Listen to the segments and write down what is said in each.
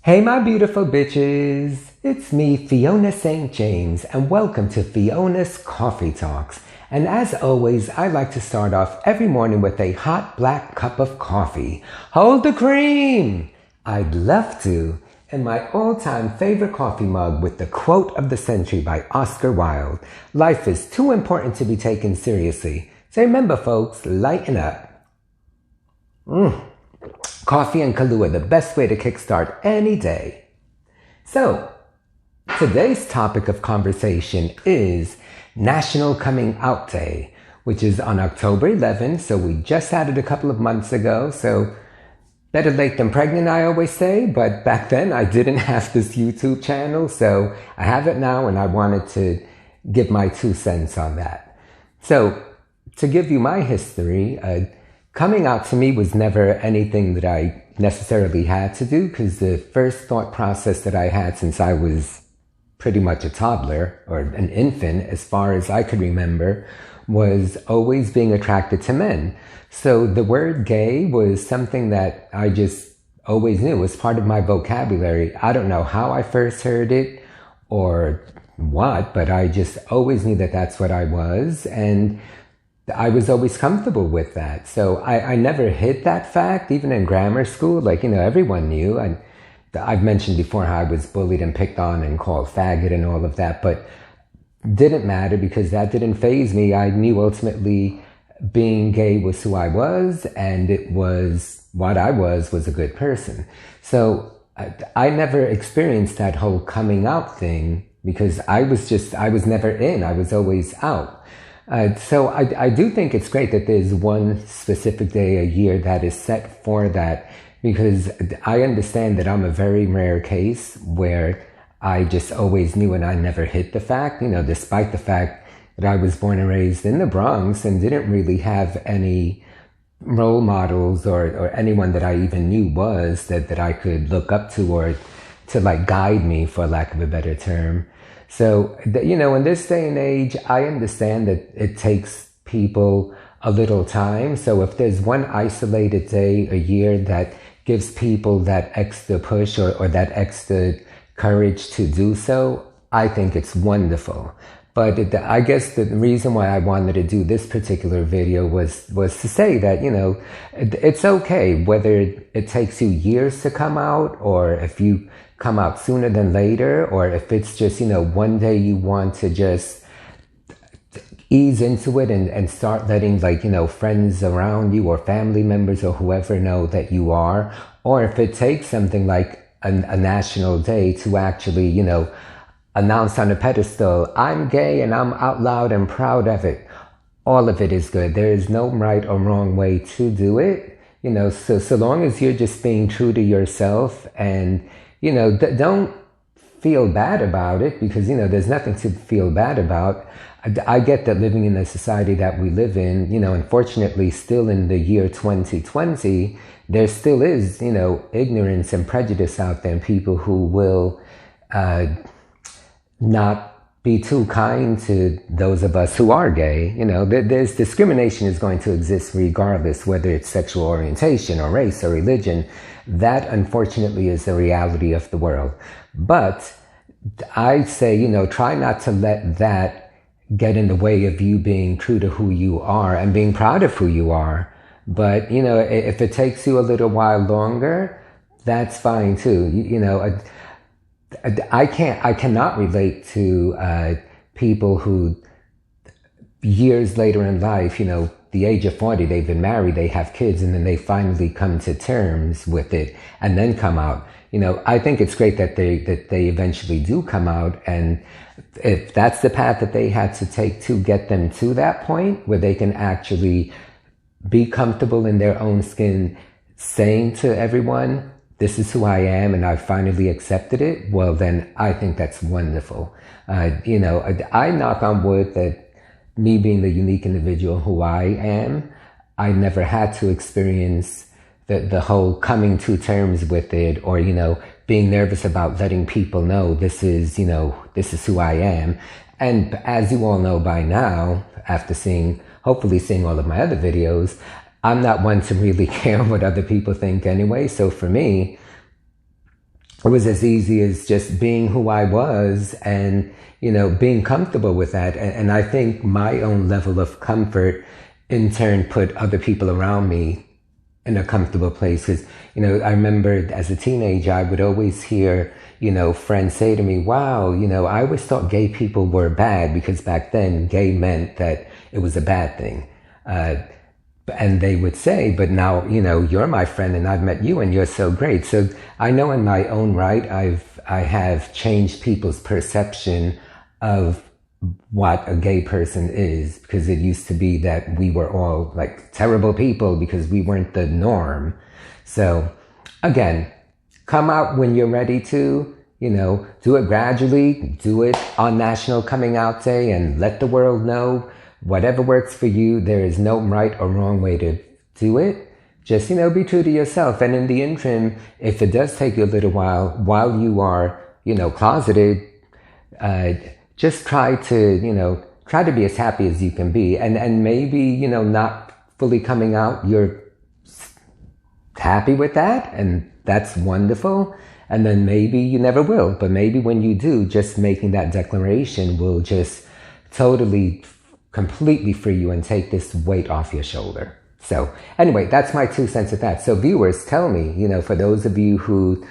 Hey my beautiful bitches, it's me Fiona St. James and welcome to Fiona's Coffee Talks. And as always, I like to start off every morning with a hot black cup of coffee. Hold the cream! I'd love to. And my all-time favorite coffee mug with the quote of the century by Oscar Wilde. Life is too important to be taken seriously. So remember folks, lighten up. Coffee and Kahlua, the best way to kickstart any day. So, today's topic of conversation is National Coming Out Day, which is on October 11th, so we just had it a couple of months ago, so better late than pregnant, I always say, but back then I didn't have this YouTube channel, so I have it now and I wanted to give my 2 cents on that. So, to give you my history, coming out to me was never anything that I necessarily had to do, because the first thought process that I had since I was pretty much a toddler or an infant, as far as I could remember, was always being attracted to men. So the word gay was something that I just always knew was part of my vocabulary. I don't know how I first heard it or what, but I just always knew that that's what I was, and I was always comfortable with that. So I never hid that fact, even in grammar school. Like, everyone knew. I've mentioned before how I was bullied and picked on and called faggot and all of that, but didn't matter because that didn't faze me. I knew ultimately being gay was who I was, and it was what I was a good person. So I never experienced that whole coming out thing because I was never in. I was always out. So I do think it's great that there's one specific day a year that is set for that, because I understand that I'm a very rare case where I just always knew and I never hid the fact, despite the fact that I was born and raised in the Bronx and didn't really have any role models or anyone that I even knew was that I could look up to or to like guide me, for lack of a better term. So, in this day and age, I understand that it takes people a little time. So if there's one isolated day a year that gives people that extra push or that extra courage to do so, I think it's wonderful. But I guess the reason why I wanted to do this particular video was to say that, it's okay whether it takes you years to come out, or if you come out sooner than later, or if it's just, one day you want to just ease into it and start letting friends around you or family members or whoever know that you are, or if it takes something like a national day to actually, announce on a pedestal, I'm gay and I'm out loud and proud of it. All of it is good. There is no right or wrong way to do it, so long as you're just being true to yourself and, don't feel bad about it, because, there's nothing to feel bad about. I get that living in the society that we live in, unfortunately still in the year 2020, there still is, ignorance and prejudice out there, and people who will not be too kind to those of us who are gay. There's discrimination is going to exist regardless, whether it's sexual orientation or race or religion. That, unfortunately, is the reality of the world. But I say, try not to let that get in the way of you being true to who you are and being proud of who you are. But, if it takes you a little while longer, that's fine too. I cannot relate to people who years later in life, the age of 40, they've been married, they have kids, and then they finally come to terms with it and then come out. I think it's great that they eventually do come out, and if that's the path that they had to take to get them to that point where they can actually be comfortable in their own skin, saying to everyone, this is who I am and I finally accepted it, well then I think that's wonderful. I knock on wood that me being the unique individual who I am, I never had to experience the whole coming to terms with it, or, being nervous about letting people know this is who I am. And as you all know by now, after hopefully seeing all of my other videos, I'm not one to really care what other people think anyway. So for me, it was as easy as just being who I was and, being comfortable with that. And I think my own level of comfort in turn put other people around me in a comfortable place. Because, I remember as a teenager, I would always hear, friends say to me, wow, I always thought gay people were bad, because back then gay meant that it was a bad thing. And they would say, but now, you're my friend and I've met you and you're so great. So I know in my own right, I have changed people's perception of what a gay person is, because it used to be that we were all like terrible people because we weren't the norm. So again, come out when you're ready to, do it gradually, do it on National Coming Out Day, and let the world know whatever works for you. There is no right or wrong way to do it. Just, be true to yourself. And in the interim, if it does take you a little while you are, closeted, just try to be as happy as you can be. And maybe, not fully coming out, you're happy with that, and that's wonderful. And then maybe you never will. But maybe when you do, just making that declaration will just totally, completely free you and take this weight off your shoulder. So anyway, that's my 2 cents at that. So viewers, tell me, for those of you who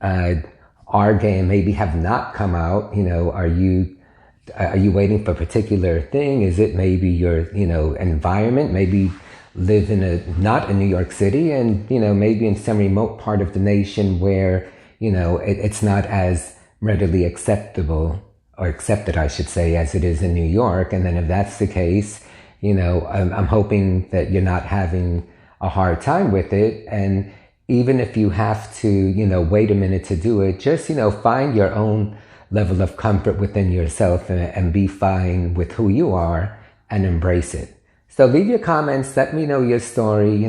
are gay and maybe have not come out, are you waiting for a particular thing? Is it maybe your, environment? Maybe live not in New York City, and, maybe in some remote part of the nation where, it's not as readily acceptable, or accepted, I should say, as it is in New York. And then if that's the case, I'm hoping that you're not having a hard time with it. And even if you have to, wait a minute to do it, just, find your own level of comfort within yourself and be fine with who you are and embrace it. So leave your comments. Let me know your story.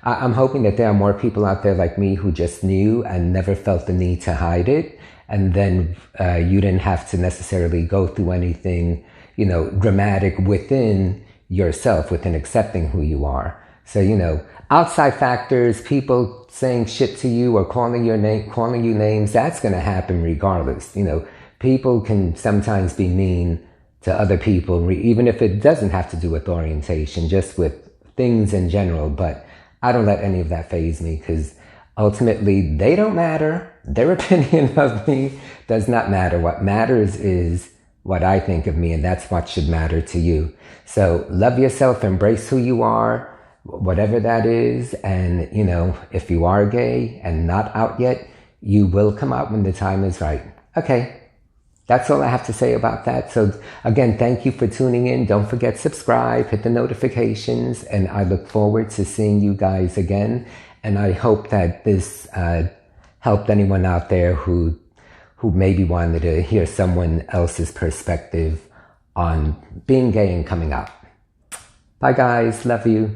I'm hoping that there are more people out there like me who just knew and never felt the need to hide it. And then you didn't have to necessarily go through anything, dramatic within yourself, within accepting who you are. So, outside factors, people saying shit to you or calling you names, that's going to happen regardless. People can sometimes be mean to other people, even if it doesn't have to do with orientation, just with things in general. But I don't let any of that faze me, because ultimately they don't matter. Their opinion of me does not matter. What matters is what I think of me, and that's what should matter to you. So love yourself, embrace who you are, whatever that is. And, if you are gay and not out yet, you will come out when the time is right. Okay. That's all I have to say about that. So again, thank you for tuning in. Don't forget, subscribe, hit the notifications, and I look forward to seeing you guys again. And I hope that this helped anyone out there who maybe wanted to hear someone else's perspective on being gay and coming out. Bye guys, love you.